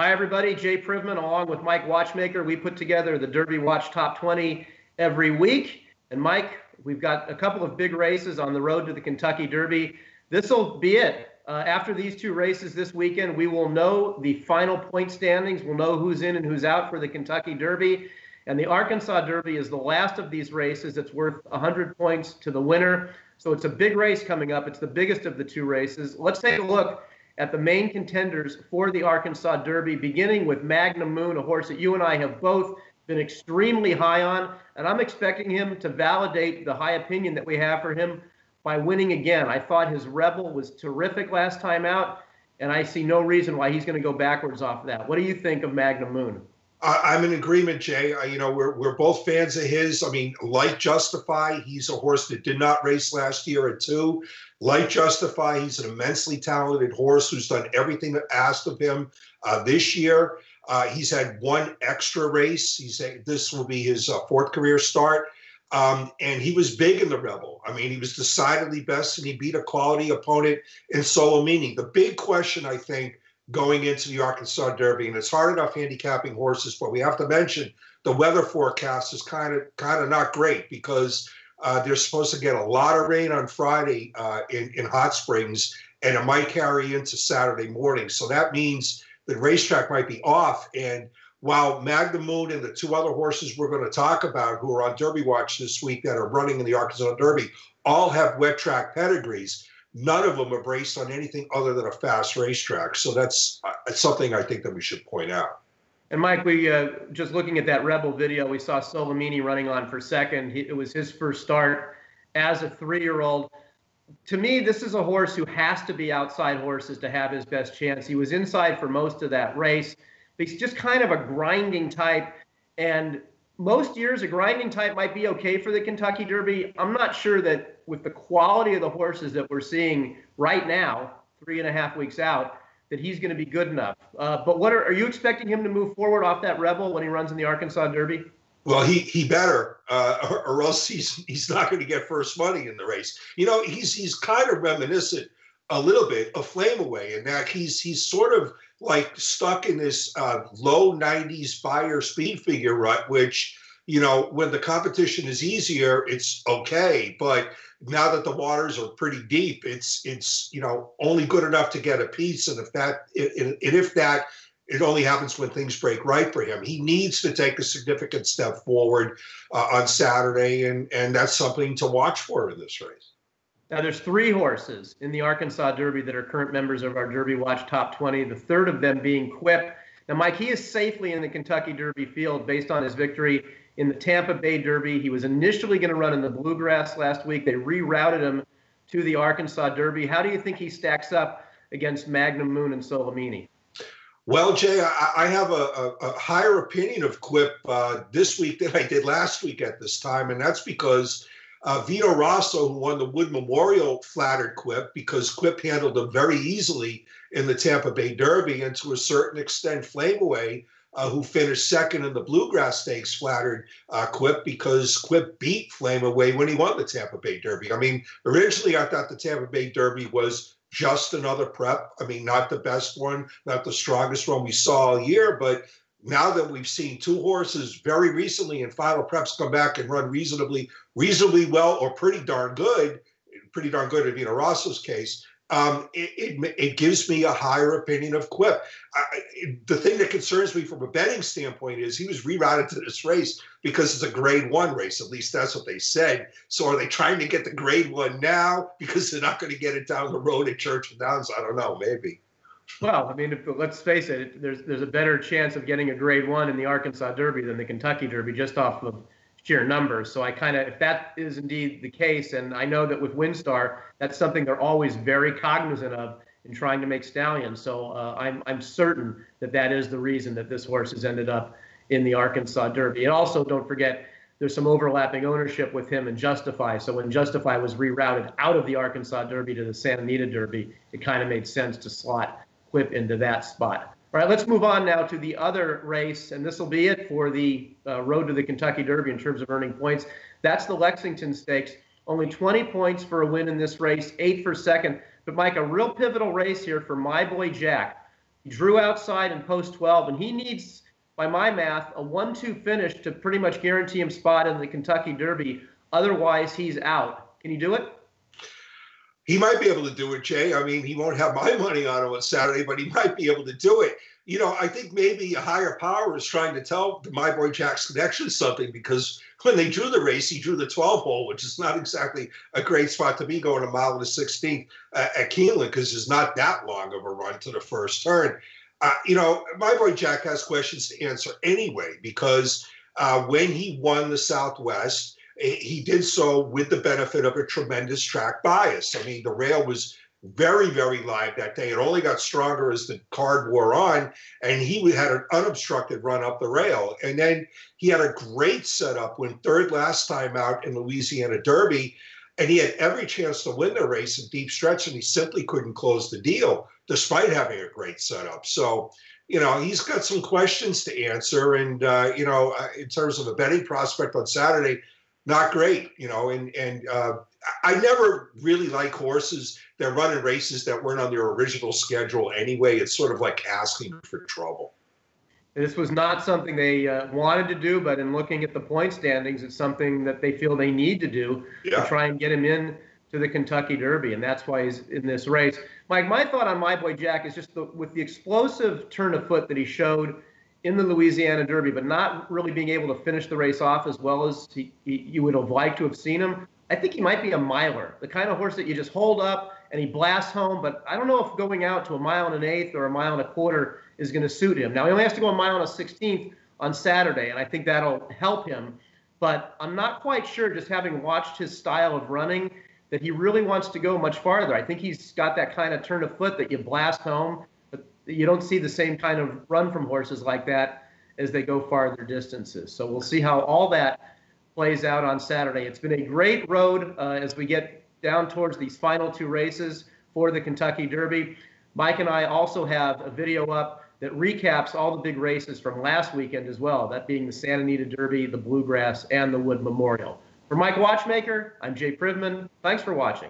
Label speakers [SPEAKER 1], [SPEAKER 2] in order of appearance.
[SPEAKER 1] Hi, everybody. Jay Privman along with Mike Watchmaker. We put together the Derby Watch Top 20 every week. And Mike, we've got a couple of big races on the road to the Kentucky Derby. This will be it. After these two races this weekend, we will know the final point standings. We'll know who's in and who's out for the Kentucky Derby. And the Arkansas Derby is the last of these races. It's worth 100 points to the winner. So it's a big race coming up. It's the biggest of the two races. Let's take a look at the main contenders for the Arkansas Derby, beginning with Magnum Moon, a horse that you and I have both been extremely high on, and I'm expecting him to validate the high opinion that we have for him by winning again. I thought his Rebel was terrific last time out, and I see no reason why he's going to go backwards off of that. What do you think of Magnum Moon?
[SPEAKER 2] I'm in agreement, Jay. We're both fans of his. I mean, like Justify, he's a horse that did not race last year at 2. Like Justify, he's an immensely talented horse who's done everything asked of him this year. He's had one extra race. This will be his 4th career start. And he was big in the Rebel. I mean, he was decidedly best, and he beat a quality opponent in Solomini. The big question, I think, going into the Arkansas Derby, and it's hard enough handicapping horses, but we have to mention the weather forecast is kind of not great, because they're supposed to get a lot of rain on Friday in Hot Springs, and it might carry into Saturday morning. So that means the racetrack might be off. And while Magnum Moon and the 2 other horses we're going to talk about who are on Derby Watch this week that are running in the Arkansas Derby all have wet track pedigrees, none of them are based on anything other than a fast racetrack. So that's something I think that we should point out.
[SPEAKER 1] And Mike, we just looking at that Rebel video, we saw Solomini running on for second. It was his first start as a 3-year-old. To me, this is a horse who has to be outside horses to have his best chance. He was inside for most of that race. But he's just kind of a grinding type. And most years, a grinding type might be okay for the Kentucky Derby. I'm not sure that with the quality of the horses that we're seeing right now, 3.5 weeks out, that he's going to be good enough. But what are you expecting him to move forward off that Rebel when he runs in the Arkansas Derby?
[SPEAKER 2] Well, he better, or else he's not going to get first money in the race. You know, he's kind of reminiscent a little bit of Flame Away, in that he's sort of like stuck in this low 90s buyer speed figure rut, which, you know, when the competition is easier, it's okay. But now that the waters are pretty deep, it's you know, only good enough to get a piece. And if that, it only happens when things break right for him. He needs to take a significant step forward on Saturday, and that's something to watch for in this race.
[SPEAKER 1] Now, there's 3 horses in the Arkansas Derby that are current members of our Derby Watch Top 20, the third of them being Quipped. Now, Mike, he is safely in the Kentucky Derby field based on his victory in the Tampa Bay Derby. He was initially going to run in the Bluegrass last week. They rerouted him to the Arkansas Derby. How do you think he stacks up against Magnum Moon and Solomini?
[SPEAKER 2] Well, Jay, I have a higher opinion of Quip this week than I did last week at this time, and that's because Vito Rosso, who won the Wood Memorial, flattered Quip, because Quip handled him very easily in the Tampa Bay Derby, and to a certain extent, Flame Away, who finished second in the Bluegrass Stakes, flattered Quip, because Quip beat Flame Away when he won the Tampa Bay Derby. I mean, originally I thought the Tampa Bay Derby was just another prep. I mean, not the best one, not the strongest one we saw all year, but now that we've seen 2 horses very recently in final preps come back and run reasonably well, or pretty darn good in Vito Rosso's case, it gives me a higher opinion of Quip. The thing that concerns me from a betting standpoint is he was rerouted to this race because it's a grade 1 race. At least that's what they said. So are they trying to get the grade 1 now because they're not going to get it down the road at Churchill Downs? I don't know, maybe.
[SPEAKER 1] Well, I mean, let's face it, there's a better chance of getting a grade 1 in the Arkansas Derby than the Kentucky Derby, just off of sheer numbers. So if that is indeed the case, and I know that with WinStar, that's something they're always very cognizant of in trying to make stallions. So I'm certain that is the reason that this horse has ended up in the Arkansas Derby. And also, don't forget, there's some overlapping ownership with him and Justify. So when Justify was rerouted out of the Arkansas Derby to the Santa Anita Derby, it kind of made sense to slot Quip into that spot. All right, let's move on now to the other race, and this will be it for the road to the Kentucky Derby in terms of earning points. That's the Lexington Stakes. Only 20 points for a win in this race, 8 for second. But, Mike, a real pivotal race here for my boy Jack. He drew outside in post 12, and he needs, by my math, a 1-2 finish to pretty much guarantee him spot in the Kentucky Derby. Otherwise, he's out. Can you do it?
[SPEAKER 2] He might be able to do it, Jay. I mean, he won't have my money on him on Saturday, but he might be able to do it. You know, I think maybe a higher power is trying to tell the My Boy Jack's Connection something, because when they drew the race, he drew the 12 hole, which is not exactly a great spot to be going a mile and a 16th at Keeneland, because there's not that long of a run to the first turn. You know, My Boy Jack has questions to answer anyway, because when he won the Southwest, he did so with the benefit of a tremendous track bias. I mean, the rail was very, very live that day. It only got stronger as the card wore on, and he had an unobstructed run up the rail. And then he had a great setup when third last time out in Louisiana Derby, and he had every chance to win the race in deep stretch, and he simply couldn't close the deal despite having a great setup. So, you know, he's got some questions to answer. And, you know, in terms of a betting prospect on Saturday, not great, you know, and I never really like horses that run in races that weren't on their original schedule anyway. It's sort of like asking for trouble.
[SPEAKER 1] This was not something they wanted to do, but in looking at the point standings, it's something that they feel they need to do to try and get him in to the Kentucky Derby, and that's why he's in this race. Mike, my thought on My Boy Jack is just with the explosive turn of foot that he showed in the Louisiana Derby, but not really being able to finish the race off as well as you would have liked to have seen him. I think he might be a miler, the kind of horse that you just hold up and he blasts home, but I don't know if going out to a mile and an eighth or a mile and a quarter is going to suit him. Now, he only has to go a mile and a 16th on Saturday, and I think that'll help him, but I'm not quite sure, just having watched his style of running, that he really wants to go much farther. I think he's got that kind of turn of foot that you blast home, but you don't see the same kind of run from horses like that as they go farther distances. So we'll see how all that plays out on Saturday. It's been a great road as we get down towards these final two races for the Kentucky Derby. Mike and I also have a video up that recaps all the big races from last weekend as well, that being the Santa Anita Derby, the Bluegrass, and the Wood Memorial. For Mike Watchmaker, I'm Jay Privman. Thanks for watching.